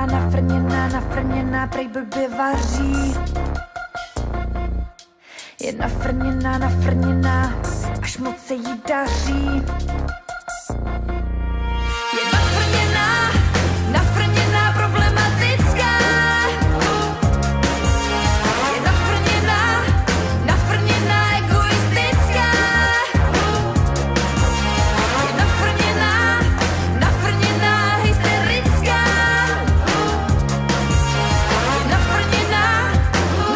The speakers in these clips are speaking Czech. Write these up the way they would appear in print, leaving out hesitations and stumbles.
nafrněná, prej blbě vaří. Je nafrněná, až moc se jí daří. Je nafrněná, problematická. Je nafrněná, egoistická. Je nafrněná, hysterická. Je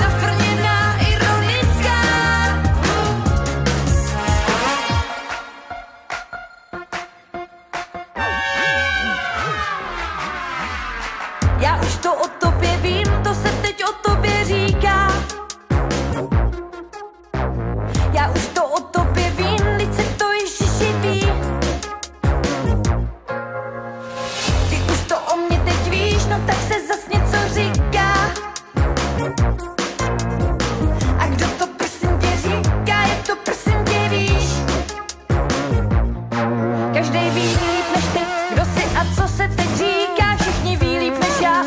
nafrněná, ironická. Já už to o tobě vím, to se teď o tobě říká. Já už to o tobě vím, teď se to Ježiši ví. Ty už to o mě teď víš, no tak se zas něco říká. A kdo to prosím tě říká, jak to prosím tě víš? Každej ví líp než ty, kdo si a co se teď říká. Všichni ví líp než já,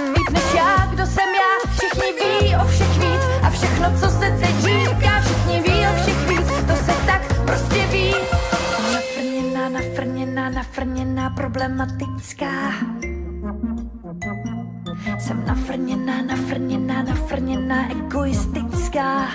kdo jsem já. Všichni ví o všech víc a všechno, co se teď říká. Všichni ví o všech víc, to se tak prostě ví. Jsem nafrněná, problematická. Jsem nafrněná, egoistická.